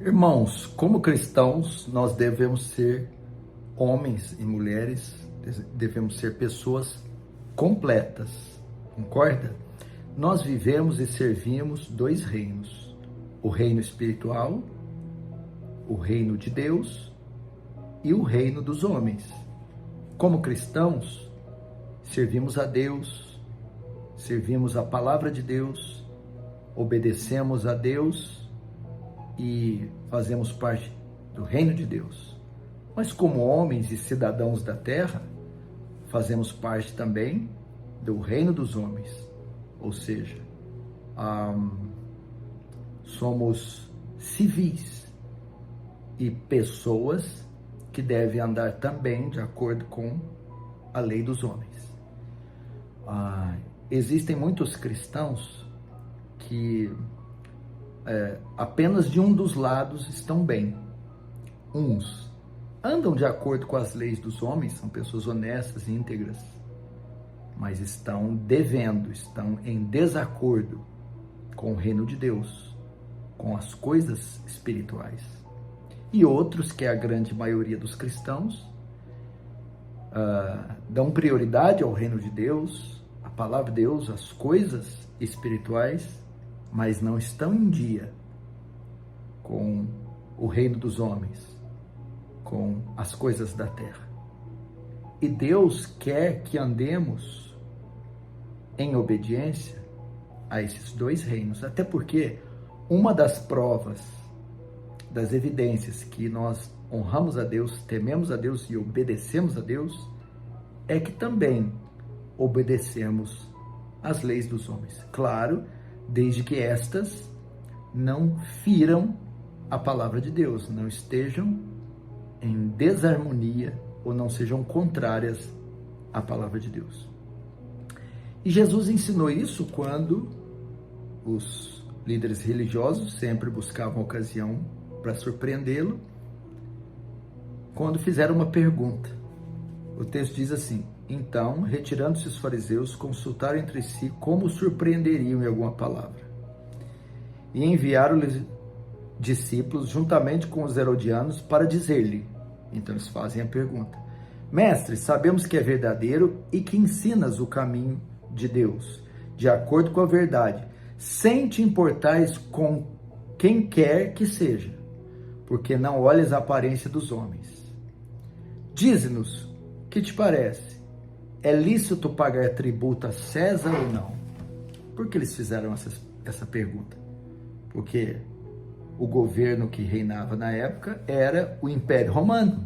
Irmãos, como cristãos, nós devemos ser homens e mulheres, devemos ser pessoas completas, concorda? Nós vivemos e servimos dois reinos: o reino espiritual, o reino de Deus e o reino dos homens. Como cristãos, servimos a Deus, servimos a palavra de Deus, obedecemos a Deus e fazemos parte do reino de Deus. Mas como homens e cidadãos da terra, fazemos parte também do reino dos homens. Ou seja, somos civis e pessoas que devem andar também de acordo com a lei dos homens. Existem muitos cristãos que apenas de um dos lados estão bem. Uns andam de acordo com as leis dos homens, são pessoas honestas e íntegras, mas estão devendo, estão em desacordo com o reino de Deus, com as coisas espirituais. E outros, que é a grande maioria dos cristãos, dão prioridade ao reino de Deus, à palavra de Deus, às coisas espirituais, mas não estão em dia com o reino dos homens, com as coisas da terra. E Deus quer que andemos em obediência a esses dois reinos, até porque uma das provas, das evidências que nós honramos a Deus, tememos a Deus e obedecemos a Deus, é que também obedecemos às leis dos homens. Claro, desde que estas não firam a palavra de Deus, não estejam em desarmonia ou não sejam contrárias à palavra de Deus. E Jesus ensinou isso quando os líderes religiosos sempre buscavam ocasião para surpreendê-lo, quando fizeram uma pergunta. O texto diz assim: então, retirando-se os fariseus, consultaram entre si como surpreenderiam em alguma palavra. E enviaram-lhes discípulos juntamente com os herodianos para dizer-lhe. Então eles fazem a pergunta: mestre, sabemos que é verdadeiro e que ensinas o caminho de Deus, de acordo com a verdade, sem te importares com quem quer que seja, porque não olhas a aparência dos homens. Dize-nos, que te parece? É lícito pagar tributo a César ou não? Por que eles fizeram essa pergunta? Porque o governo que reinava na época era o Império Romano.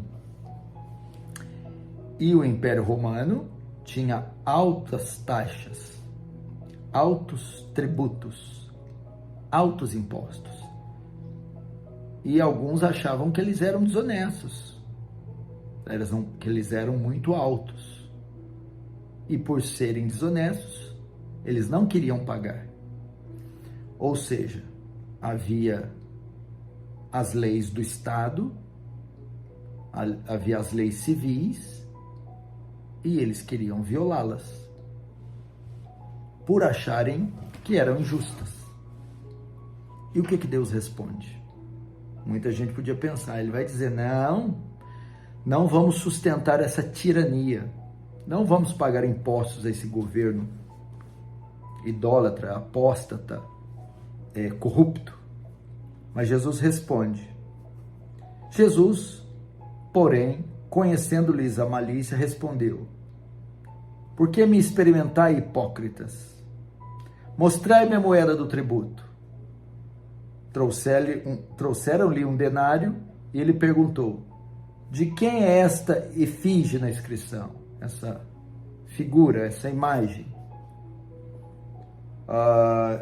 E o Império Romano tinha altas taxas, altos tributos, altos impostos. E alguns achavam que eles eram desonestos, que eles eram muito altos. E por serem desonestos, eles não queriam pagar. Ou seja, havia as leis do Estado, havia as leis civis, e eles queriam violá-las, por acharem que eram injustas. E o que Deus responde? Muita gente podia pensar, ele vai dizer, não vamos sustentar essa tirania, não vamos pagar impostos a esse governo idólatra, apóstata, corrupto. Mas Jesus responde. Jesus, porém, conhecendo-lhes a malícia, respondeu: por que me experimentai, hipócritas? Mostrai-me a moeda do tributo. Trouxeram-lhe um denário e ele perguntou: de quem é esta efígie na inscrição? Essa figura, essa imagem?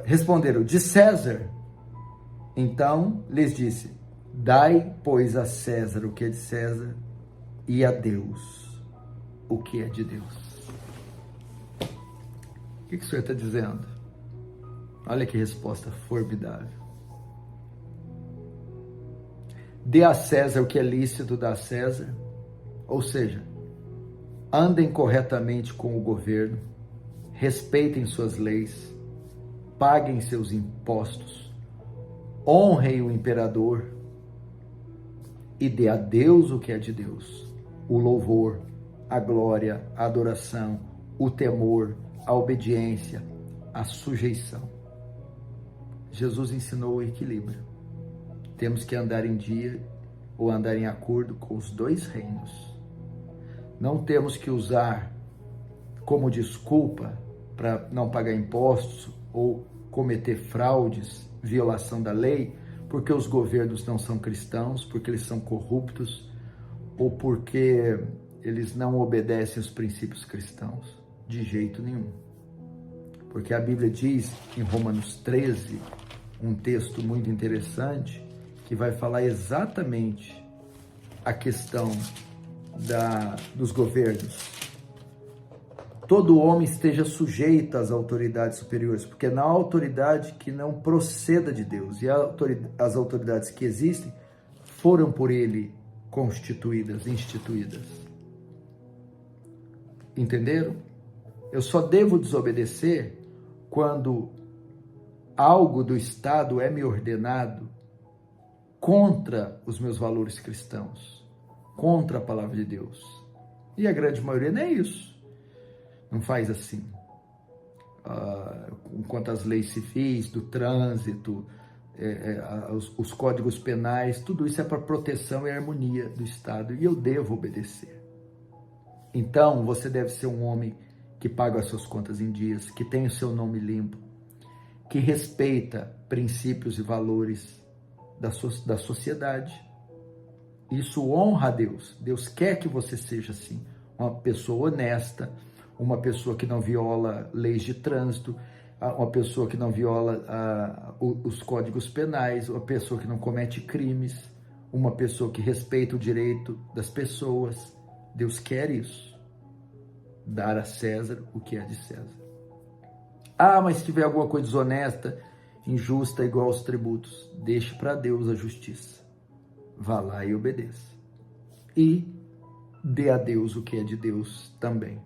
Responderam: de César. Então lhes disse: dai, pois, a César o que é de César e a Deus o que é de Deus. O que o Senhor está dizendo? Olha que resposta formidável. Dê a César o que é lícito dar a César, ou seja, andem corretamente com o governo, respeitem suas leis, paguem seus impostos, honrem o imperador, e dê a Deus o que é de Deus: o louvor, a glória, a adoração, o temor, a obediência, a sujeição. Jesus ensinou o equilíbrio. Temos que andar em dia ou andar em acordo com os dois reinos. Não temos que usar como desculpa para não pagar impostos ou cometer fraudes, violação da lei, porque os governos não são cristãos, porque eles são corruptos ou porque eles não obedecem aos princípios cristãos. De jeito nenhum. Porque a Bíblia diz em Romanos 13, um texto muito interessante, que vai falar exatamente a questão dos governos. Todo homem esteja sujeito às autoridades superiores, porque não há autoridade que não proceda de Deus, e as autoridades que existem foram por ele constituídas, instituídas. Entenderam? Eu só devo desobedecer quando algo do Estado é me ordenado contra os meus valores cristãos, contra a palavra de Deus. E a grande maioria não é isso. Não faz assim. Quanto às leis civis, do trânsito, os códigos penais, tudo isso é para proteção e harmonia do Estado, e eu devo obedecer. Então, você deve ser um homem que paga as suas contas em dias, que tem o seu nome limpo, que respeita princípios e valores da sociedade. Isso honra a Deus. Deus quer que você seja assim, uma pessoa honesta, uma pessoa que não viola leis de trânsito, uma pessoa que não viola os códigos penais, uma pessoa que não comete crimes, uma pessoa que respeita o direito das pessoas. Deus quer isso. Dar a César o que é de César. Mas se tiver alguma coisa desonesta, injusta, igual aos tributos, deixe para Deus a justiça. Vá lá e obedeça. E dê a Deus o que é de Deus também.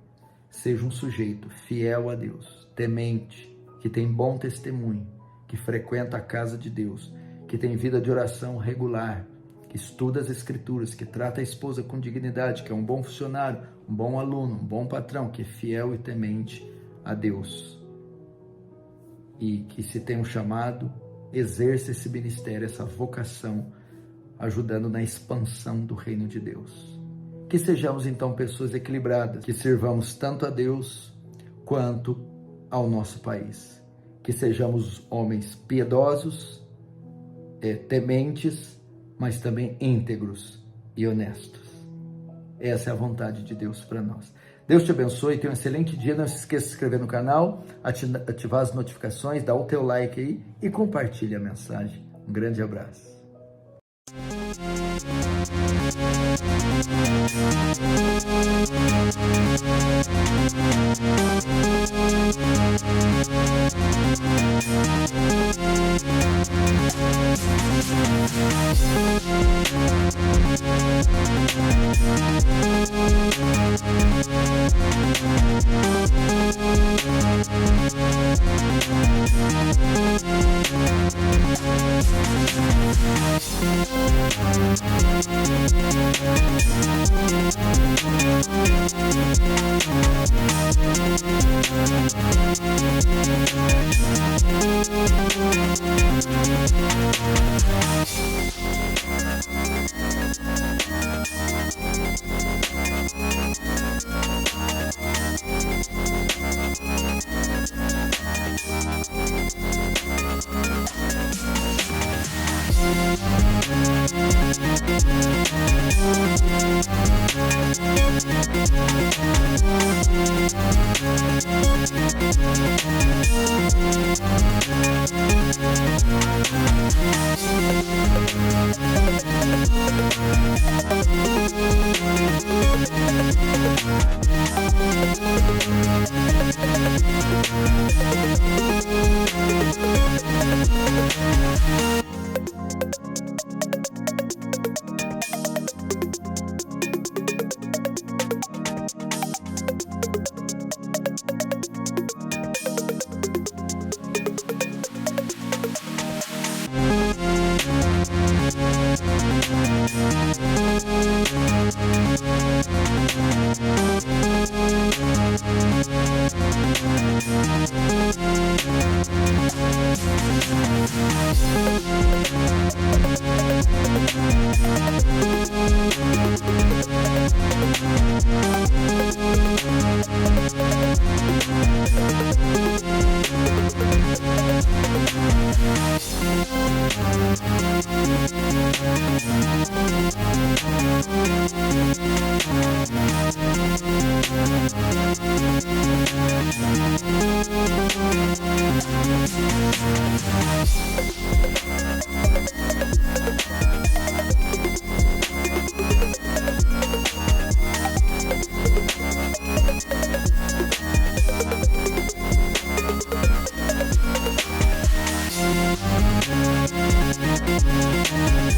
Seja um sujeito fiel a Deus, temente, que tem bom testemunho, que frequenta a casa de Deus, que tem vida de oração regular, que estuda as Escrituras, que trata a esposa com dignidade, que é um bom funcionário, um bom aluno, um bom patrão, que é fiel e temente a Deus. E que, se tem um chamado, exerça esse ministério, essa vocação, ajudando na expansão do reino de Deus. Que sejamos, então, pessoas equilibradas, que sirvamos tanto a Deus quanto ao nosso país. Que sejamos homens piedosos, tementes, mas também íntegros e honestos. Essa é a vontade de Deus para nós. Deus te abençoe, tenha um excelente dia. Não se esqueça de se inscrever no canal, ativar as notificações, dar o teu like aí e compartilhe a mensagem. Um grande abraço. Música